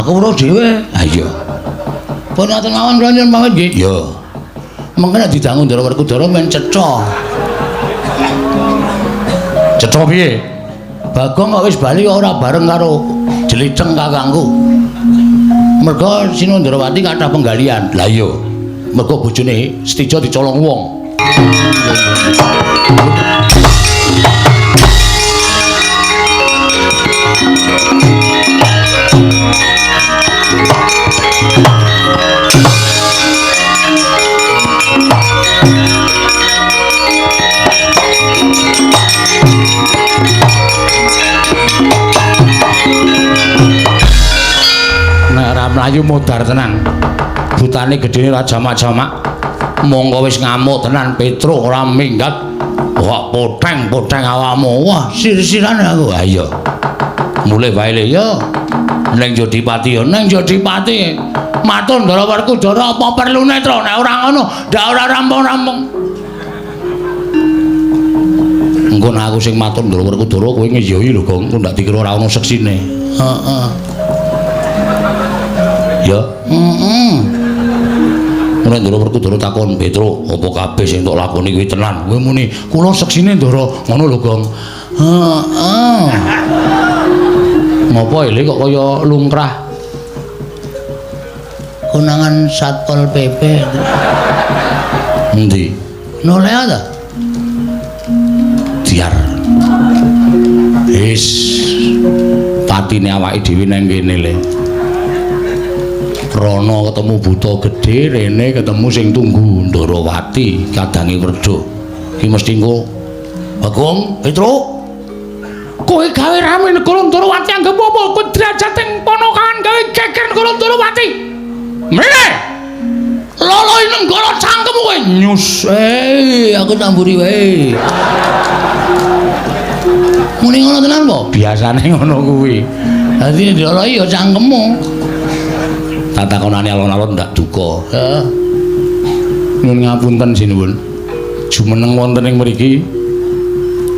Kawula dhewe. Ha iya. Pun ngoten mawon kula nyuwun pamit nggih. Ya. Mengko nek didangu Ndara Werkudara men cetha. Cetha piye? Bagong kok wis bali ora bareng karo Jlitheng kakangku. Mergo Sinundrawati kathah penggalian. Lah iya. Mergo bojone Setija dicolong wong. Mlayu modar tenan. Butane gedene ra jamak-jamak. Monggo wis ngamuk tenan Petruk ora minggat. Kok poteng-poteng awakmu. Wah, sir-sirane aku. Ha iya. Mulih wae le ya. Ning Jodipati ya, ning Jodipati. Matur Ndara Werkudara apa perlune tro nek ora ngono, ndak ora rampung-rampung. Engko nek aku sing matur Ndara Werkudara kowe ngeyohi lho, Gong. Ndak dikira ora ono seksine. Heeh. Ya. Nek Ndara Werkudara takon Petruk, apa kabeh sing tok lakoni kuwi tenan? Kowe muni, kula seksine Ndara, ngono lho, Gong. Heeh. Ngopo ile kok kaya lumrah? Konangan Satpol PP. Endi? Noleh ta? Diar. Wis patine awake dhewe nang kene le. Rono ketemu Buta Gedhe, rene ketemu sing tunggu Ndarawati kadange Werduk. Ki mesti engko Bagong, Petruk. Kowe gawe rame negara Ndarawati anggap apa? Kowe derajateng ponokan gawe geger negara Ndarawati. Mrene. Loloi nenggara cangkemmu kowe nyus. Aku tamburi wae. Muni ngono tenan po? Biasane ngono kuwi. Dadi diloloi ya cangkemmu. Tatakonane alon-alon ndak duka. Heeh. Nyuwun ngapunten sinuwun. Jumeneng wonten ing mriki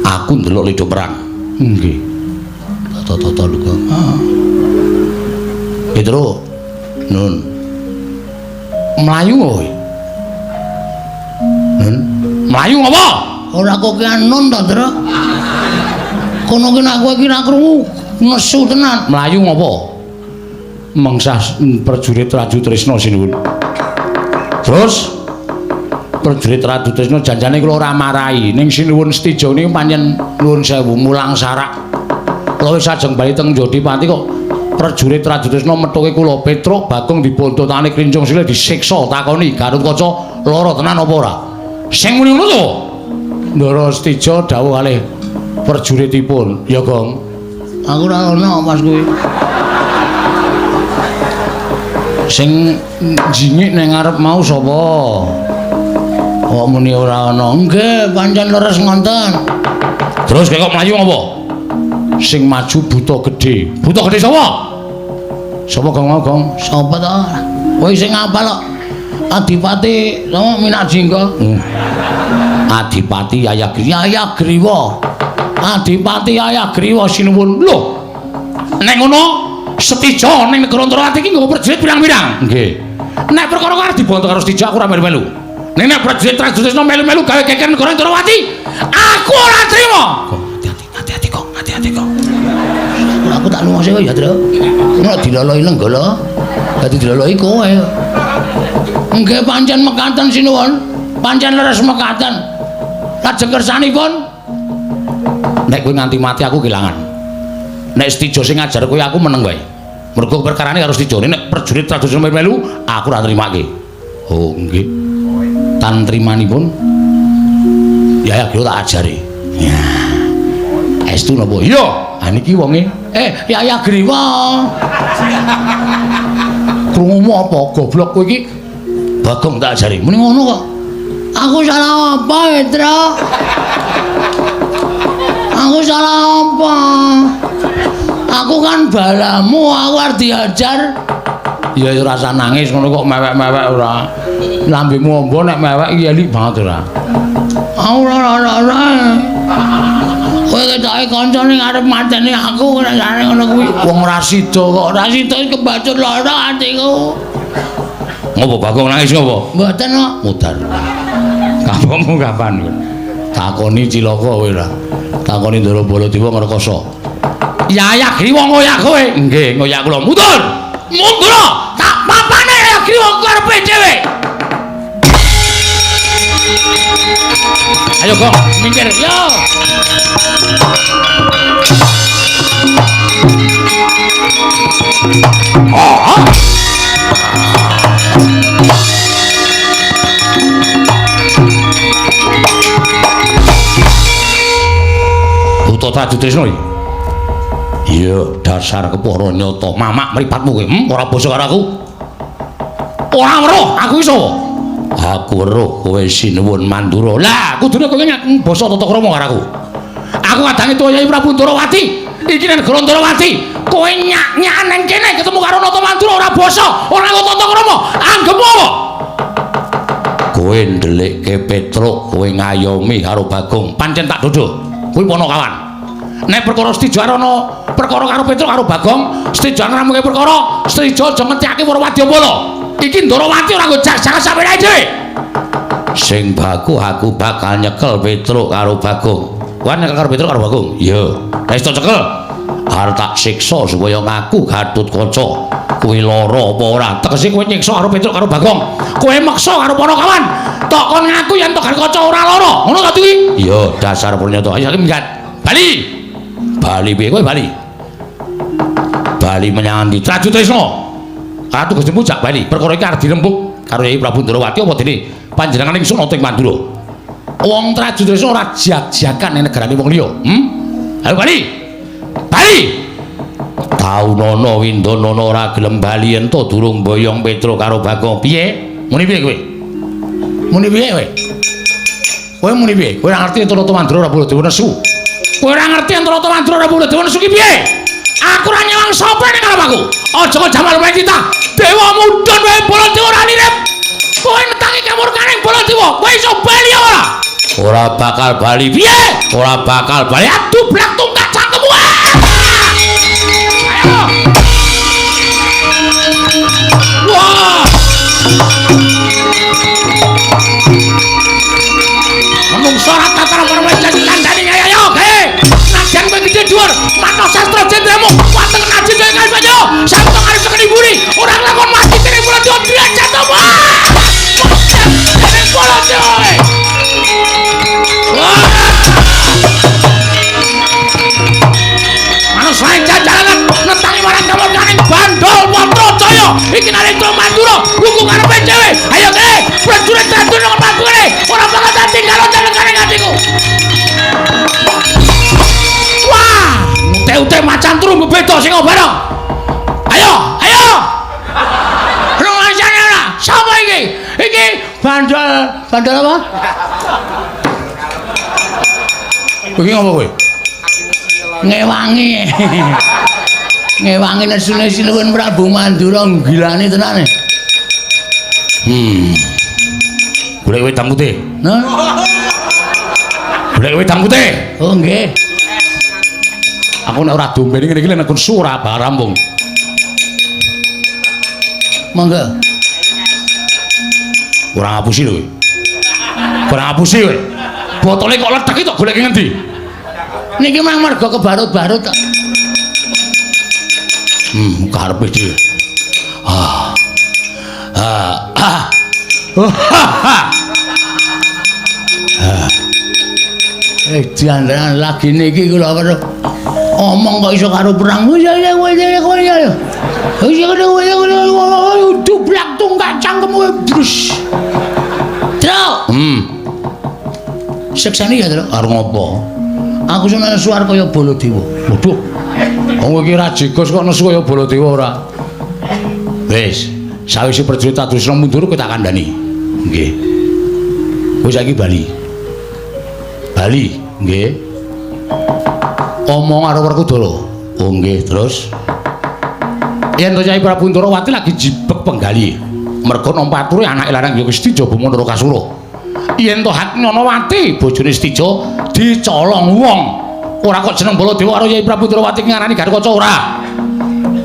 aku ndelok Lido Perang. Nggih. Tata-tata lho, Kang. Heeh. Petruk. Nun. Melayu kowe. Nun. Melayu apa? Ora kok ki nun to, Tru. Kono ki aku iki ra krungu nesu tenan. Melayu ngopo? Mengsah prajurit Raju Trisna sinuwun. Terus prajurit Raju Trisna janjane kula ora marahi ning sinuwun Setija niku pancen nuwun sewu mulang sarak. Kula wis ajeng bali teng Jodipati kok prajurit Raju Trisna methuke kula Petruk Bagong dibontotane Krincung Silih disiksa takoni Gatotkaca lara tenan apa ora? Sing muni ngono to. Ndara Setija dawuh kalih prajuritipun, ya Gong. Aku ora ono Mas kuwi. Sing jingik nang ngarep mau sapa? Kok muni ora ana? Nggih, pancen leres ngonten. Terus kok mlayu apa? Sing maju Buta Gedhe. Buta Gedhe sapa? Sapa Gong mau, Gong? Sapa to? Kowe sing apal kok. Adipati sama Minajingga. Adipati Ayagriwa. Adipati Ayagriwa sinuwun. Lho. Nek ngono Setija ning negara Ndarawati iki nggawa prajurit pirang-pirang. Nggih. Nek perkara karo dibantu karo Setija aku ora melu-melu. Nek prajurit Raju Trisna melu-melu gawe geger negara Ndarawati, aku ora trima. Hati-hati kok, hati-hati kok. Aku tak lungase wae ya, Tru. Nek diloloi nenggala, dadi diloloi kowe. Nggih pancen mekaten sinuwun. Pancen leres mekaten. Lajeng kersanipun nek kowe nganti mati aku kelangan. Nek Setija sing ngajar kowe aku meneng wae. Mergo perkarane harus Setija. Nek prajurit tradisional melu, aku ora nrimake. Oh, nggih. Tan trimanipun ya kira tak ajari. Ya. Estu napa? Iya. Ha niki wonge. Ya Griwa. Krungumu apa? Goblok kowe iki. Bagong tak ajari. Muni ngono kok. Aku salah apa, Petra? Aku salah apa? Aku kan balamu, aku harus diajar. Ya rasa nangis ngono kok mewek-mewek ora. Lambemu ombo nek mewek iki elik banget ora. Ora. Kowe ketoke kancane arep mateni aku rasane ngono kuwi. Wong ora sida kok, ora sida kebacut lara atiku. Ngopo Bagong nangis ngopo? Mboten kok. Mudar. Kampungmu kapan kowe? Takoni cilaka kowe ora. Takoni Ndara Baladewa ngrekoso. Yayak Griwa ngoyak kowe. Nggih, ngoyak kula. Mundur. Mundur. Tak papane Yayak Griwa karepe dhewe. Ayo Gong, minggir. Yo. Oh. Buta Tradu Tresna iki. Iya, dasar kepara nyata. Mamak mripatmu kowe, ora basa karo aku. Ora weruh, aku iso. Aku weruh kowe Sinuwun Mandura. Lah, kudune kowe basa tata krama karo aku. Aku kadange tuwa Yai Prabu Ndarawati. Iki nek Negara Ndarawati, kowe nyak nang kene ketemu karo Nata Mandura ora basa, ora tata krama. Anggepmu apa? Kowe ndelikke Petruk, kowe ngayomi karo Bagong. Pancen tak dodo. Kuwi ponokawan. Nek perkara Stijo ana perkara karo Petruk karo Bagong, Stijo ngramke perkara, Stijo aja ngetyake para Wadyabala. Iki Ndarawati ora nggo jak-jak sampeyan dhewe. Sing baku aku bakal nyekel Petruk karo Bagong. Kowe nyekel karo Petruk karo Bagong? Iya. Wis tak cekel. Arep tak siksa supaya ngaku Gatotkaca. Kuwi lara apa ora? Tegese kowe nyiksa karo Petruk karo Bagong. Kowe meksa karo ponokawan. Tok kon ngaku yen Gatotkaca ora lara. Ngono ta kuwi? Iya, dasar purnata. Ayo minggat. Bali. Bali piye kowe Bali? Bali menyang ndi? Tradu Tresna. Katu Gusti Mujak Bali. Perkara iki arep dirembuk karo Yai Prabu Ndarawati apa dene panjenengan ingsun ana ing Mandura. Wong Tradu Tresna ora jag-jagan ning negarane wong liya. Ayo Bali. Bali. Taunana Windanana ora gelem bali ento durung boyong Petruk karo Bagong. Piye? Muni piye kowe? Muni piye kowe? Kowe muni piye? Kowe ora ngerti ento Nata Mandura ora Baladewa nesu. Kowe ora ngerti ento Nata Mandura ora Baladewa nesu ki piye? Aku ora nyawang sapa ning karo aku. Aja kok jamal wae kita. Dewa mudhun wae Baladewa ora nirip. Kowe netangi kamurkaning Baladewa. Kowe iso bali ora? Ora bakal bali piye? Ora bakal bali. Aduh blak tungkat cangkemmu. Ayo. Wah. Menungso ora tataran para wajah kandhane ayo. He. Najan kowe gedhe dhuwur. Mata sastra jendramu. Waten ngaji kowe kan banyo. Sabtu kali sekeni buri. Ora lakon mati kene Baladewa derajat apa? Kene Baladewa. Manus lain jajaran nentangi marang kamurkaning bandol Watrajaya. Iki narik Mandura lugu karepe dhewe. Ayo kene prajurit Tradu nang pagone. Ora bakal tak tinggal jenengan atiku. Wah, ute-ute macan turu beda sing bareng. Ayo, ayo. Rumasane ora? Sapa iki? Iki bandol apa? Iki ngopo kowe? Ngewangi. Ngewangi nesune Sinuwun Prabu Mandura gilane tenane. Golek wedang putih. Nah. Golek wedang putih. Oh nggih. Aku nek ora dombe ngene iki nek Surabaya rampung. Monggo. Ora ngapusi lho kowe. Ora ngapusi kowe. Botole kok ledek iki tok golek ngendi? Niki mang mergo kebarut-barut kok. Karepe dhewe. Diandran lagi niki kula weruh. Omong kok iso karo perang. Ya kowe ya. Dublak tungkat cangkemmu brus. Truk. Seksane ya, Truk. Arep ngopo? Aku seneng suar kaya Baladewa. Waduh. Wong iki rajigus kok nesu kaya Baladewa ora. Wis, sawise prajurit Tradu Tresna mundur kowe tak kandhani. Nggih. Kowe saiki bali. Bali, nggih. Omong karo Werkudara. Oh nggih, terus. Yen to Yai Prabu Ndarawati lagi jibek penggali. Mergo nampa ature anake lanang ya Stijo Bumana Kasura. Yen to Hatnyanawati bojone Stijo dicolong wong Ora kok jeneng Baladewa karo Yai Prabu Ndrawati ngarani Garkaca ora.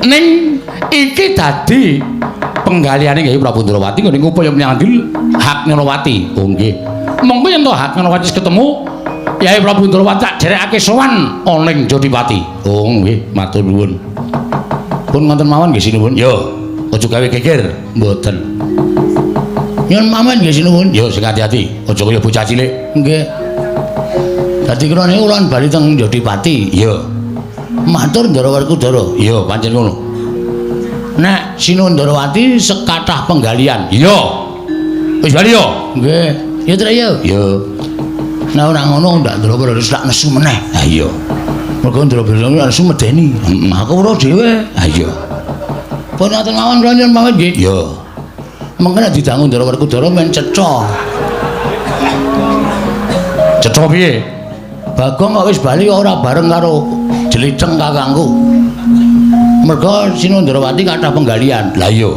Ning iki dadi penggaliane Yai Prabu Ndrawati ngene upaya nyandil hak Nyanawati. Oh nggih. Monggo yen to hak Nyanawati ketemu Yai Prabu Ndrawati tak derekake sowan ana ing Jodipati. Oh nggih, matur nuwun. Pun ngoten mawon nggih sinuwun. Yo, aja gawe geger, mboten. Nyun pamit nggih sinuwun. Yo sing ati-ati, aja kaya bocah cilik. Nggih. Dadi kira niku ulun bali teng Jodipati. Yo. Matur Ndara Werkudara. Yo, pancen ngono. Nek Sinuwun Ndarawati sekathah penggalian. Iya. Wis bali yo. Nggih. Ya Tra yo. Yo. Nek ora ngono ndak Ndara Werkudara tak nesu meneh. Ha iya. Mergo Ndara Werkudara nesu medeni. Aku ora dhewe. Ha iya. Pun ngoten mawon kula nyuwun pamit nggih. Yo. Mengko nek didangu Ndara Werkudara men cetha. Cetha piye? Bagong kok wis bali ora bareng karo Jliceng kakangku. Mergo Sinuwun Ndarawati kathah penggalian. Lah iya.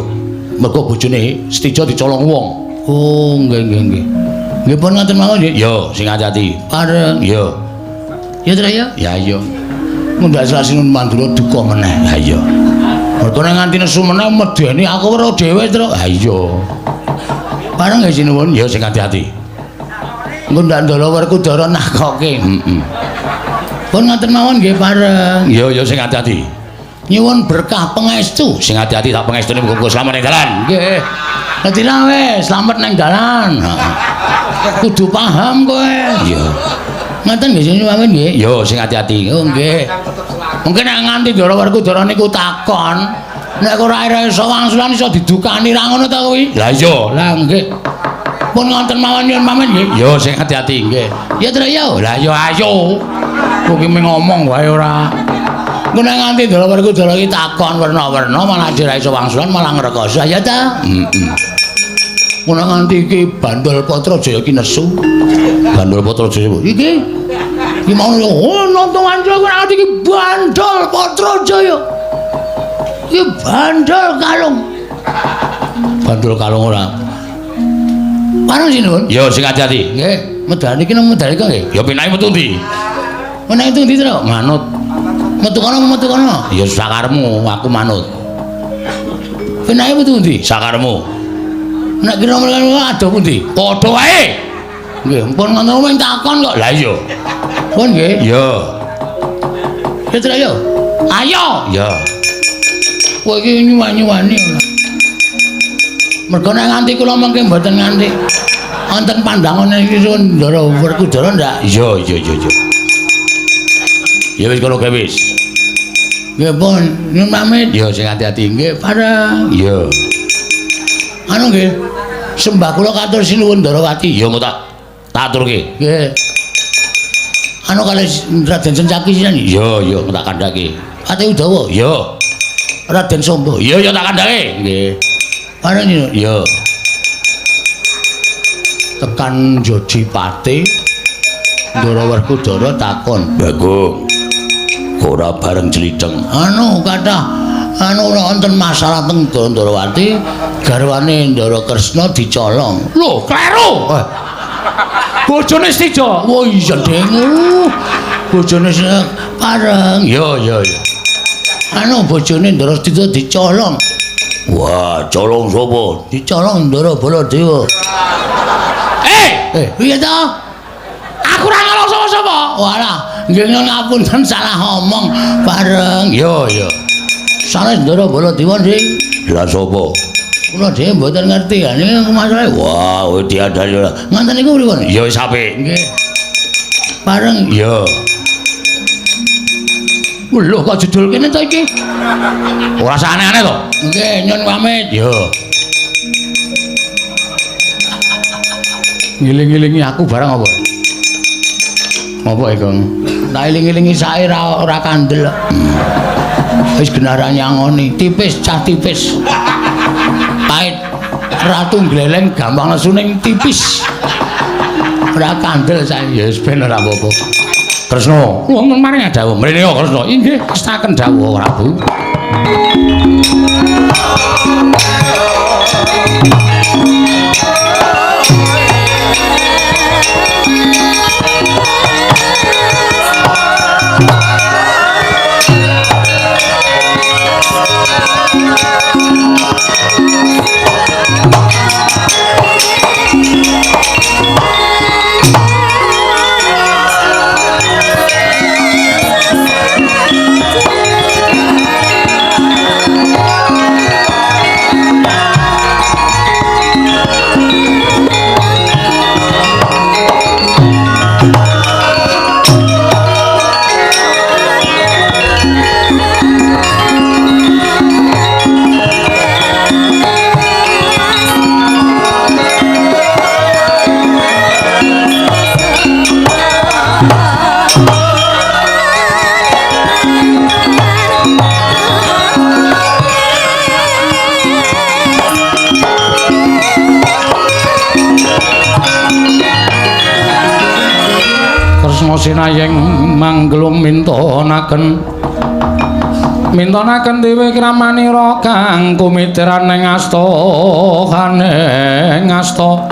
Mergo bojone Setija dicolong wong. Oh, nggih. Nggih pun ngoten mawon nggih. Yo, sing ati-ati. Pareng. Yo. Ya Tra ya? Ya iya. Mundak Sinuwun Mandura duka meneh. Ha iya. Mergo nek nganti nesu meneh medeni aku ora dhewe, Tru. Ha iya. Pareng nggih Sinuwun. Ya sing ati-ati. Engko ndak Ndara Werkudara nakoke. Pun ngoten mawon nggih pareng. Ya sing ati-ati. Nyuwun berkah pangestu. Sing ati-ati tak pangestune muga-muga slamet ning dalan. Nggih. Dadi ra wis slamet ning dalan. Kudu paham kowe. Iya. Ngoten nggih sing pamit nggih. Ya sing ati-ati. Oh nggih. Mungkin nek nganti Ndara Werkudara niku takon, nek ora iso wangsulan iso didukani ra ngono ta kuwi? Lah iya. Lah nggih. Pun ngoten mawon nyuwun pamit nggih. Ya sing ati-ati nggih. Ya Tra ya. Lah ya ayo. Kuwi ngomong wae ora. Engko nek nganti Ndara Werkudara iki takon werna-werna malah ora iso wangsulan malah ngrekoso ya ta? Ngono nganti iki Bandul Patrajaya iki nesu. Bandul Patrajaya iki. Iki mau nonton anjir ora ngerti iki Bandul Patrajaya. Iki Bandul Kalung. Bandul Kalung ora. Parang Sinuwun? Ya sing ati-ati. Nggih, medani iki nang medani kok nggih. Ya pinake metu ndi? Menek itu ndi, Tru? Manut. Metu kono. Ya sakarmu, aku manut. Pinake metu ndi? Sakarmu. Nek kira mrene ada pundi? Padha wae. Nggih, pun ngono men takon kok. Lah iya. Pun nggih. Ya. Ya Tru ya. Ayo. Ya. Kowe iki nyuwani-nyuwani ora. Mergo nek nganti kula mengke mboten nganti wonten pandangane iki Ndara Werkudara ndak? Iya. Ya wis kalau gawe wis. Nggih pun nyuwun pamit. Ya sing ati-ati nggih pareng. Ya. Anu nggih. Sembah kula katur Sinuwun Ndarawati. Ya engko tak aturke. Nggih. Anu kalih Raden Sencaki sinan. Ya tak kandhake. Pati Udawa. Ya. Raden Sombo. Ya tak kandhake. Nggih. Pareng ya. Tekan Jodipati Ndara Werkudara takon, "Bagong, ora bareng Jliceng." Anu kathah wonten masalah teng Ndarawati, garwane Ndara Kresna dicolong. Lho, kleru. Bojone Setija. Oh iya, Deng. Bojone pareng. Ya. Anu bojone Ndara Setija dicolong. Wah, colong sapa? Dicolong Ndara Baladewa. Piye to? Aku ora ngelong sapa-sapa. Walah, nggih ngapunten salah omong bareng. Ya. Sanes Ndara Baladewa, Ding. Lah sapa? Kula dhewe mboten ngerti. Niki masalahe. Wah, diadani ora. Ngoten niku pripun? Ya wis apik. Nggih. Bareng. Ya. Lho kok judul kene to iki? Ora aneh-aneh to? Nggih, nyuwun pamit. Ya. Ngiling-ngilingi aku barang apa? Apa iki, Kang? Tak eling-elingi sae ora kandel. Wis genara nyangoni, tipis cah tipis. Pait ratu gleleng gampang lesune tipis. Ora kandel sae ya wis ben ora apa-apa. Kresna, wong maring dawuh. Mrene ya Kresna. Inggih, kestaken dawuh Prabu. Tresna sinayeng manglung mintonaken dewe kramanira kang kumitran ing asta kaneng asta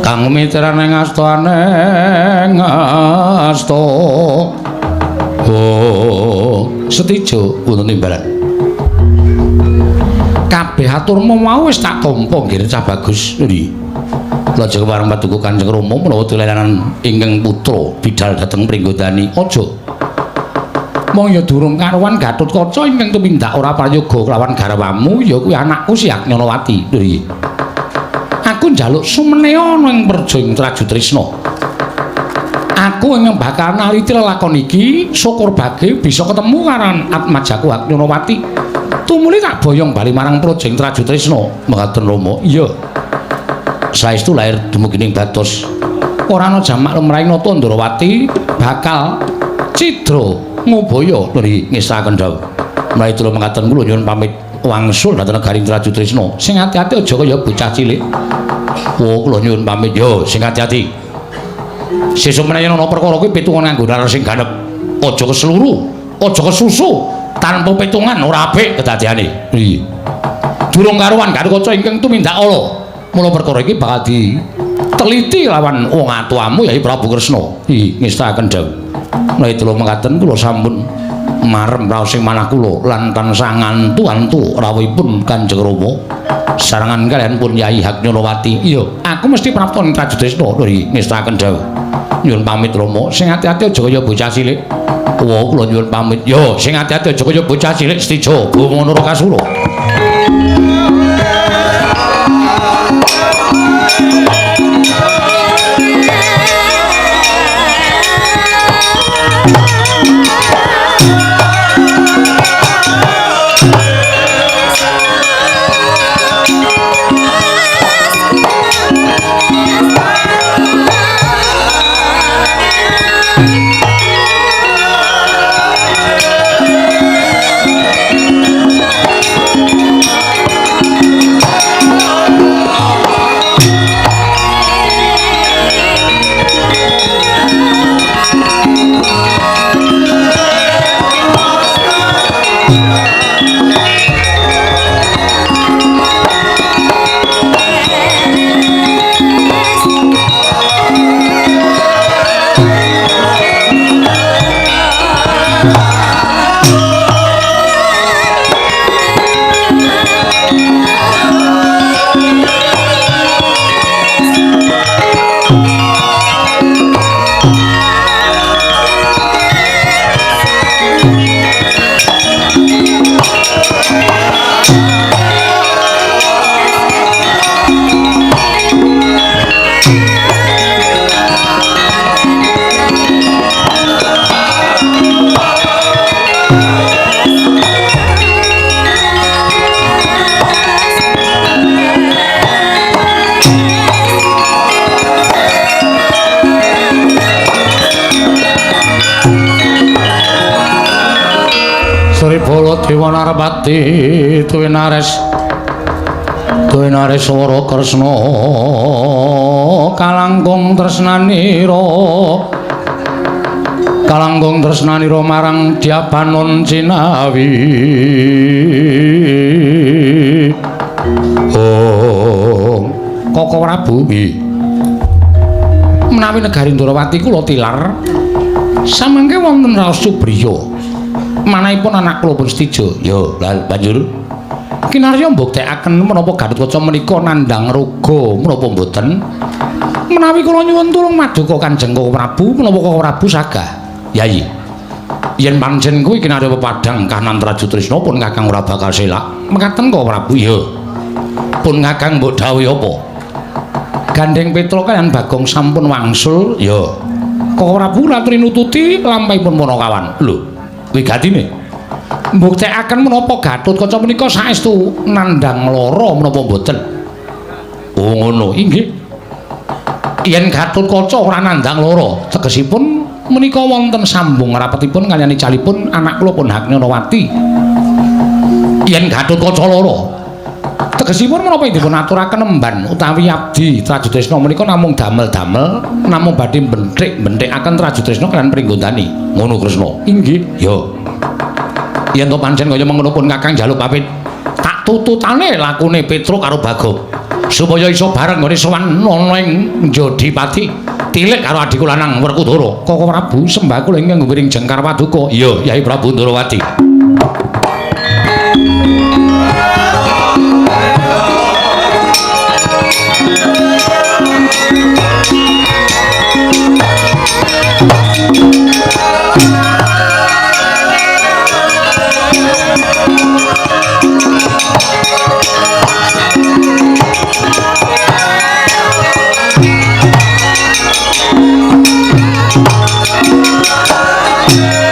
kang kumitran ing asta aneng asta Setijo wonten timbalan kabeh aturmu mau wis tak tampa nggih Cah Bagus nggih lajeng wareng paduka Kanjeng Rama menawa tulelanan ingkang putra bidhal dhateng Pringgondani aja mong ya durung karuan Gatotkaca ingkang tumindak ora prayoga kelawan garwamu ya kuwi anakku Si Agnyanawati nggih aku njaluk sumene ana ing Praja Trajutrisna aku ingkang bakal naliti lelakon iki syukur bage bisa ketemu karan Atmajaku Agnyanawati tumuli tak boyong bali marang Praja Trajutrisna mekaten Rama iya saestu lair dumugining batos ora ana jamak lumrahing Nata Ndrawati bakal cidra ngubaya nggih ngestaken dawuh menawi kula mekaten kula nyuwun pamit wangsul dhateng negari Trajutrisna sing ati-ati aja kaya bocah cilik kula nyuwun pamit yo sing ati-ati sesuk menawi ana perkara kuwi pitungan nganggo nalar sing ganep aja kesluru aja kesusu tanpa pitungan ora apik kedadeane nggih durung karuan Gatotkaca ingkang tumindak ala mula perkara iki bakal diteliti lawan wong atuamu yai Prabu Kresna nggih ngestaken dawuh menawi kula mekaten kula sampun marem raos sing manah kula lan tansah ngantu-antu rawuhipun Kanjeng Rama sarangan kalian pun Yai Agnyanawati iya aku mesti prapta ing Trajutrisna nggih ngestaken dawuh nyuwun pamit Rama sing ati-ati aja kaya bocah cilik kula nyuwun pamit yo sing ati-ati aja kaya bocah cilik Setijo Gumanura Kasura Dewanarpati Tuwinares Wara Kresna kalangkung tresnanira marang Dyabanon Cinawi Koko Prabu menawi negari Ndrawati kula tilar samangke wonten raos Subriya manahipun anak kula pun Setijo ya banjur kinarya mbuktekaken menapa Gatotkaca menika nandhang raga menapa mboten menawi kula nyuwun tulung maduka Kanjeng Koko Prabu menapa Koko Prabu sagah Yai yen pancen kuwi kinarya pepadhang kahanan Trajutrisna pun Kakang ora bakal selak mekaten Koko Prabu ya pun Kakang mbok dawuh apa Gandeng Petra kaliyan Bagong sampun wangsul ya Koko Prabu latri nututi lampahipun Punakawan lho wigatine mbuktekaken menapa Gatotkaca menika saestu nandhang lara menapa mboten oh ngono inggih yen Gatotkaca ora nandhang lara tegesipun menika wonten sambung rapetipun kaliyan icalipun anak kula pun Agnyanawati yen Gatotkaca lara tegesipun menapa dipun aturaken emban utawi abdi Trajudresna menika namung damel-damel namung badhe benthik-benthikaken Trajudresna kaliyan Pringgondani. Ngono Kresna. Inggih. Ya. Yen to pancen kaya mengkono pun Kakang njaluk pamit. Tak tututane lakune Petruk karo Bagong supaya iso bareng ngene sowan ana ing Jodipati. Tilik karo adhiku lanang Werkudara. Koko Prabu sembah kula ingkang ngwiring Jengkar Paduka. Iya, Yai Prabu Ndrawati. Yeah.